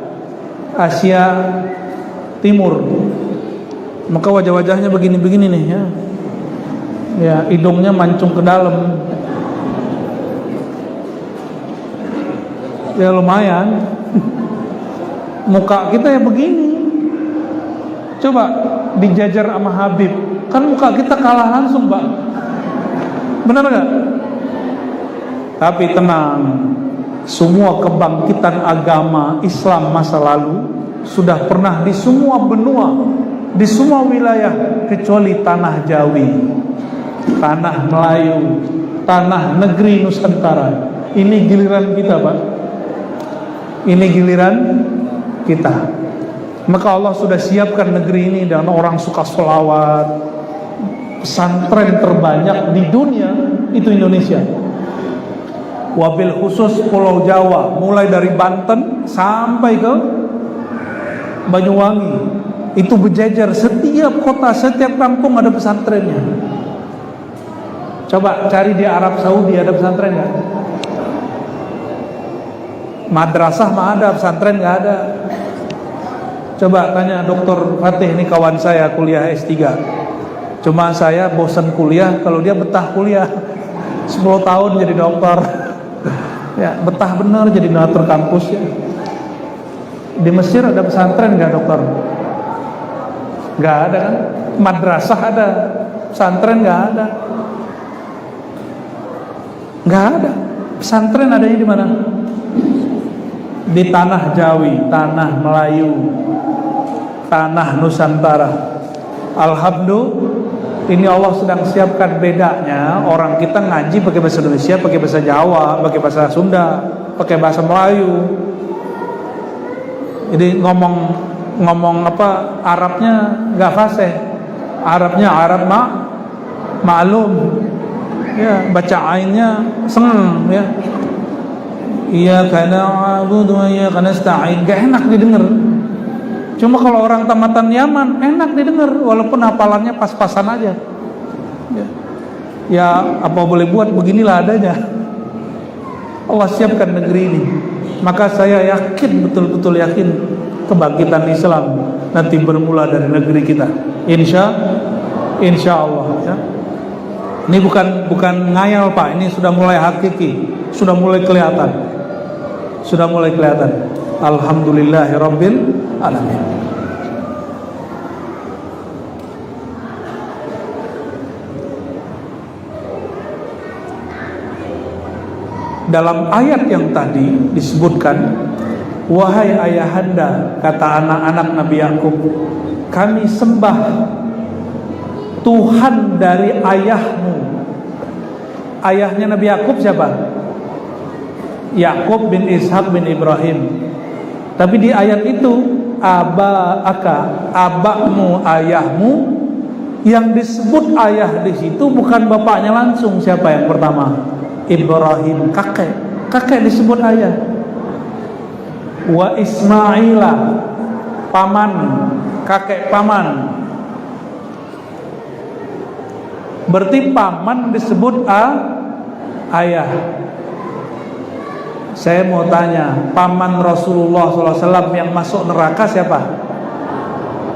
Asia Timur. Maka wajah-wajahnya begini-begini nih ya. Ya, hidungnya mancung ke dalam. Ya lumayan. Muka kita ya begini. Coba dijajar sama Habib, kan muka kita kalah langsung, Pak. Benar gak? Tapi tenang, semua kebangkitan agama Islam masa lalu sudah pernah di semua benua, di semua wilayah, kecuali tanah Jawi, tanah Melayu, tanah negeri Nusantara. Ini giliran kita, Pak. Ini giliran kita. Maka Allah sudah siapkan negeri ini dengan orang suka sholawat. Pesantren terbanyak di dunia itu Indonesia. Wabil khusus Pulau Jawa, mulai dari Banten sampai ke Banyuwangi, itu berjejer, setiap kota, setiap kampung ada pesantrennya. Coba cari di Arab Saudi, ada pesantren nggak? Madrasah mah ada, pesantren nggak ada. Coba tanya Dr. Fatih, ini kawan saya kuliah S3. Cuma saya bosan kuliah, kalau dia betah kuliah 10 tahun jadi dokter. Ya, betah bener jadi donatur kampus ya. Di Mesir ada pesantren nggak, dokter? Nggak ada kan? Madrasah ada, pesantren nggak ada. Nggak ada. Pesantren adanya di mana? Di tanah Jawi, tanah Melayu, tanah Nusantara. Alhamdulillah, ini Allah sedang siapkan bedanya. Orang kita ngaji pakai bahasa Indonesia, pakai bahasa Jawa, pakai bahasa Sunda, pakai bahasa Melayu. Jadi ngomong apa Arabnya nggak fasih. Arabnya Arab maklum. Ya, baca ainnya seneng ya. Iya karena abudu ya karena nasta'in, gak enak didengar. Cuma kalau orang tamatan Yaman enak didengar, walaupun hafalannya pas-pasan aja. Ya apa boleh buat, beginilah adanya. Allah siapkan negeri ini. Maka saya yakin, betul-betul yakin, kebangkitan Islam nanti bermula dari negeri kita. Insya Allah. Ya. Ini bukan ngayal, Pak. Ini sudah mulai hakiki, sudah mulai kelihatan. Alhamdulillahirabbil alamin. Dalam ayat yang tadi disebutkan, wahai ayahanda, kata anak-anak Nabi Yakub, kami sembah Tuhan dari ayahmu. Ayahnya Nabi Yakub siapa? Yakub bin Ishaq bin Ibrahim. Tapi di ayat itu abakmu, ayahmu, yang disebut ayah di situ bukan bapaknya langsung. Siapa yang pertama? Ibrahim, kakek disebut ayah. Wa Ismaila, paman, kakek paman. Berarti paman disebut ayah. Saya mau tanya, paman Rasulullah SAW yang masuk neraka siapa?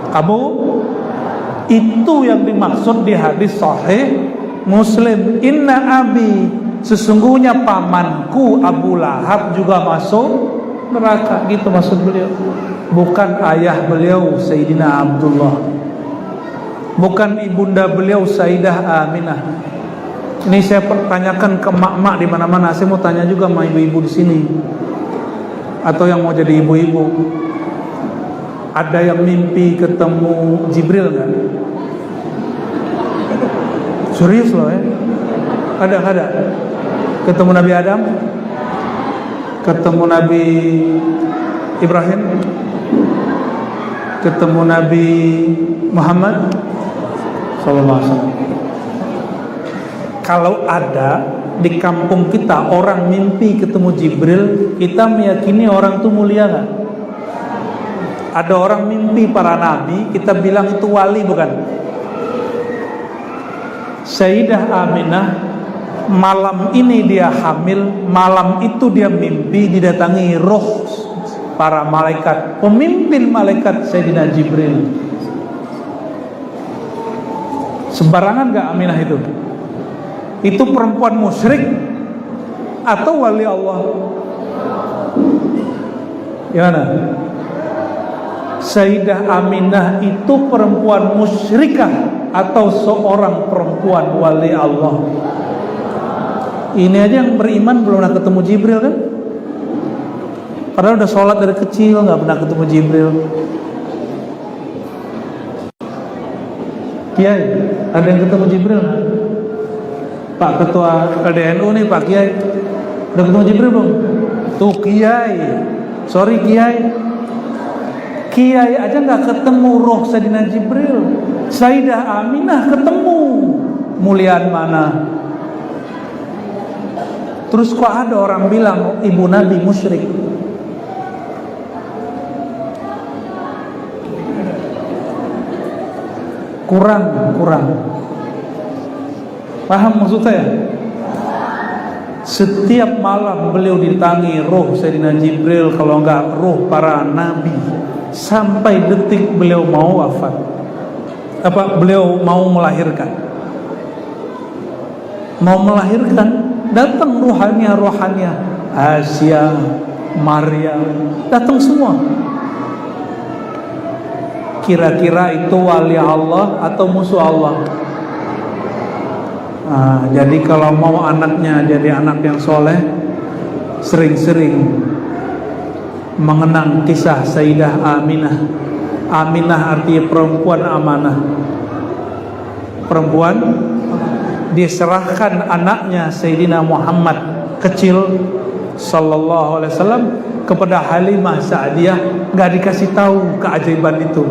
Kamu? Itu yang dimaksud di hadis sahih Muslim. Inna abi sesungguhnya pamanku Abu Lahab juga masuk neraka. Gitu maksud beliau. Bukan ayah beliau Sayyidina Abdullah, bukan ibunda beliau Sayyidah Aminah. Ini saya pertanyakan ke mak-mak di mana-mana. Saya mau tanya juga sama ibu-ibu di sini, atau yang mau jadi ibu-ibu. Ada yang mimpi ketemu Jibril nggak? Serius loh ya? Ada. Ketemu Nabi Adam, ketemu Nabi Ibrahim, ketemu Nabi Muhammad sallallahu alaihi wasallam. Kalau ada di kampung kita orang mimpi ketemu Jibril, kita meyakini orang itu mulia nggak? Ada orang mimpi para nabi, kita bilang itu wali bukan? Sayyidah Aminah malam ini dia hamil, malam itu dia mimpi didatangi roh para malaikat, pemimpin malaikat Sayyidina Jibril. Sembarangan gak Aminah itu? Itu perempuan musyrik atau wali Allah? Gimana? Sayyidah Aminah itu perempuan musyrikah atau seorang perempuan wali Allah? Ini aja yang beriman belum pernah ketemu Jibril kan? Padahal udah sholat dari kecil gak pernah ketemu Jibril. Kiai, ada yang ketemu Jibril gak? Pak Ketua LDNU nih, Pak Kiai, udah ketemu Jibril belum? Tuh Kiai, sorry Kiai aja gak ketemu roh Sayyidina Jibril. Sayyidah Aminah ketemu. Muliaan mana? Terus kok ada orang bilang ibu Nabi musyrik? Kurang. Paham maksud saya? Setiap malam beliau ditangi roh Sayyidina Jibril, kalau enggak roh para nabi, sampai detik beliau mau wafat. Beliau mau melahirkan. Datang rohania Asia, Maryam, datang semua. Kira-kira itu wali Allah atau musuh Allah? Jadi kalau mau anaknya jadi anak yang soleh, sering-sering mengenang kisah Sayyidah Aminah. Aminah artinya perempuan amanah. Perempuan diserahkan anaknya Sayyidina Muhammad kecil sallallahu alaihi wasallam kepada Halimah Sa'diyah. Gak dikasih tahu keajaiban itu.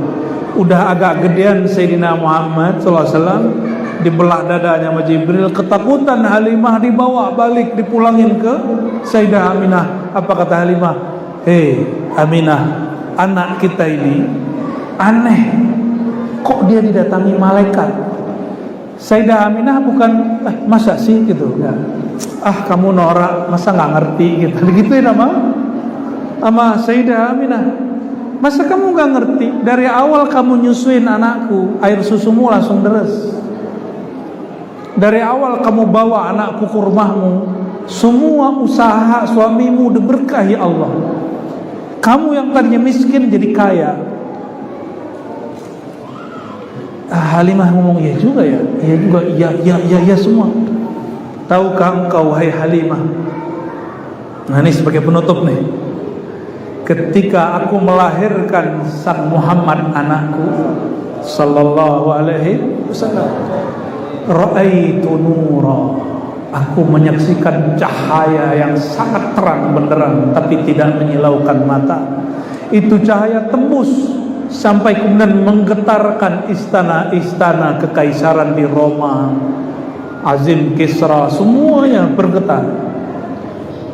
Udah agak gedean Sayyidina Muhammad sallallahu alaihi wasallam, dibelah dadanya sama Jibril. Ketakutan Halimah, dibawa balik, dipulangin ke Sayyidah Aminah. Apa kata Halimah? Hei Aminah, anak kita ini aneh, kok dia didatangi malaikat? Sayyidah Aminah bukan masa sih gitu ya. Kamu norak, masa gak ngerti gitu. Digituin sama Sayyidah Aminah. Masa kamu gak ngerti? Dari awal kamu nyusuin anakku, air susumu langsung deres. Dari awal kamu bawa anakku ke rumahmu, semua usaha suamimu diberkahi Allah. Kamu yang tadinya miskin jadi kaya. Halimah ngomong, iya juga ya. Iya juga, iya semua. Tahukah engkau wahai Halimah? Nah ini sebagai penutup nih. Ketika aku melahirkan sang Muhammad anakku sallallahu alaihi wasallam, ra'aitu nura, aku menyaksikan cahaya yang sangat terang benderang tapi tidak menyilaukan mata. Itu cahaya tembus sampai kemudian menggetarkan istana-istana kekaisaran di Roma, Azim Kisra, semuanya bergetar.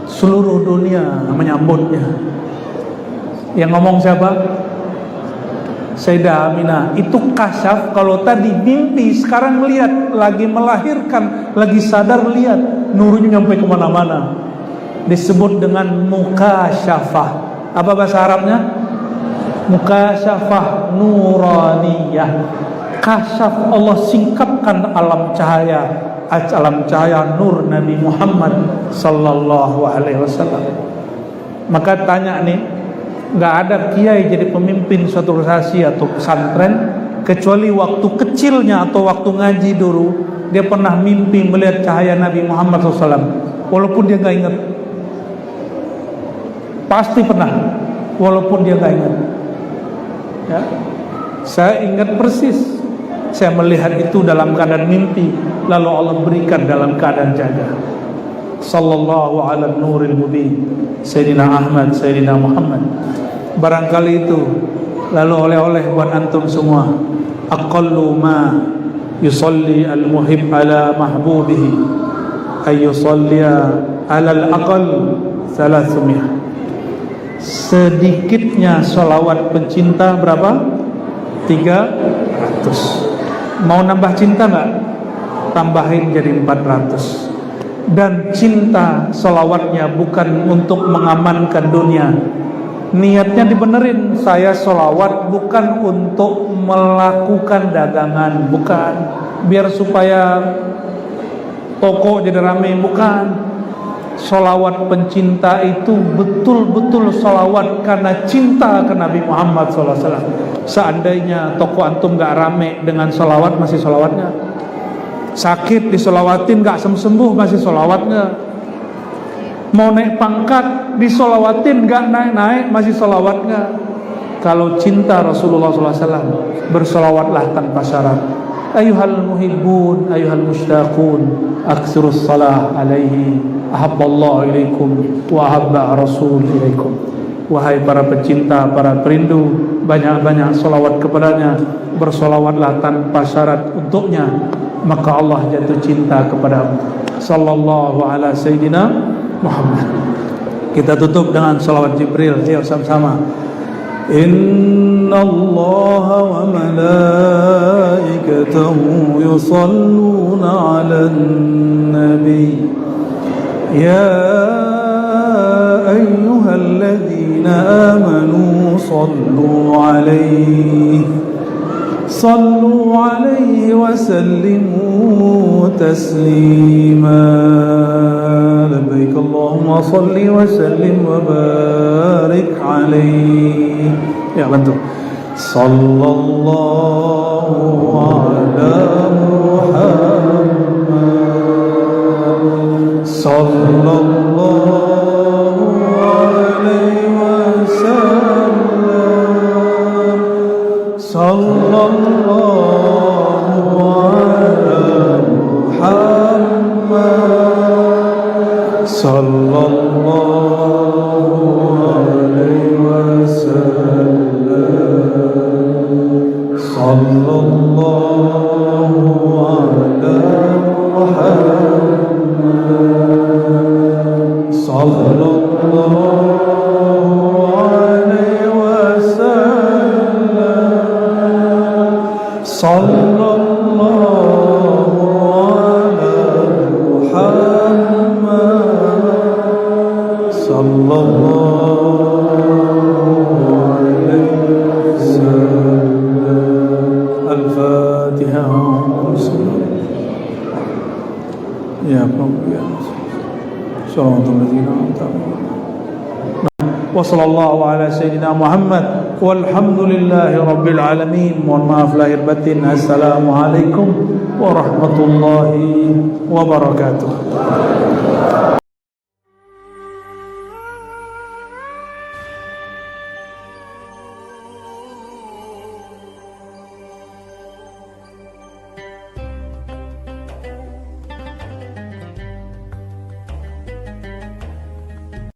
Seluruh dunia menyambutnya. Yang ngomong siapa? Sayyidah Aminah. Itu kasyaf. Kalau tadi mimpi, sekarang lihat, lagi melahirkan, lagi sadar, lihat nurnya nyampe kemana-mana. Disebut dengan mukasyafah. Apa bahasa Arabnya? Mukasyafah nuraniyah. Kasyaf, Allah singkapkan alam cahaya alam cahaya nur Nabi Muhammad sallallahu alaihi wasallam. Maka tanya nih, nggak ada kiai jadi pemimpin suatu organisasi atau pesantren kecuali waktu kecilnya atau waktu ngaji dulu dia pernah mimpi melihat cahaya Nabi Muhammad SAW, walaupun dia nggak ingat. Pasti pernah, walaupun dia nggak ingat. Ya, saya ingat persis. Saya melihat itu dalam keadaan mimpi, lalu Allah berikan dalam keadaan jaga. Sallallahu ala nuril mubin, Sayyidina Ahmad, Sayyidina Muhammad. Barangkali itu lalu oleh-oleh buat antum semua. Aqallu ma yusalli al-muhib ala mahbubihi ay yusalliya ala al-aqal 300. Sedikitnya salawat pencinta berapa? 300. Mau nambah cinta enggak? Tambahin jadi 400. Dan cinta salawatnya bukan untuk mengamankan dunia. Niatnya dibenerin, saya sholawat bukan untuk melakukan dagangan, bukan biar supaya toko jadi ramai, bukan. Sholawat pencinta itu betul-betul sholawat karena cinta ke Nabi Muhammad SAW. Seandainya toko antum gak ramai dengan sholawat, masih sholawatnya. Sakit disolawatin gak sembuh, masih sholawatnya. Mau naik pangkat disolawatin gak naik-naik, masih solawatnya. Kalau cinta Rasulullah SAW, bersolawatlah tanpa syarat. Ayuhal muhibbun, ayuhal mushtaqun, aksirus salah alaihi, ahabballahu ilaikum, wa ahabba rasul ilaikum. Wahai para pecinta, para perindu, banyak-banyak solawat kepadanya. Bersolawatlah tanpa syarat untuknya, maka Allah jatuh cinta kepadamu. Sallallahu ala sayyidina Muhammad. Kita tutup dengan salawat Jibril. Ayo sama-sama. Inna Allah wa malaikatahu yusalluna 'alan nabi. Ya ayyuhalladzina amanu sallu 'alaihi صلوا عليه وسلموا تسليما لبيك اللهم صل وسلم وبارك عليه يا بنتو صلى الله على محمد صلى الله عليه وسلم صلى صلى الله عليه وسلم صلى الله على محمد صلى الله عليه وسلم صلى الله على محمد صلى الله عليه وسلم الفاتحة يا رب يا صراط الذين أنعمت عليهم وصلى الله على سيدنا محمد والحمد لله رب العالمين. Mohon maaf lahir batin. Assalamualaikum warahmatullahi wabarakatuh.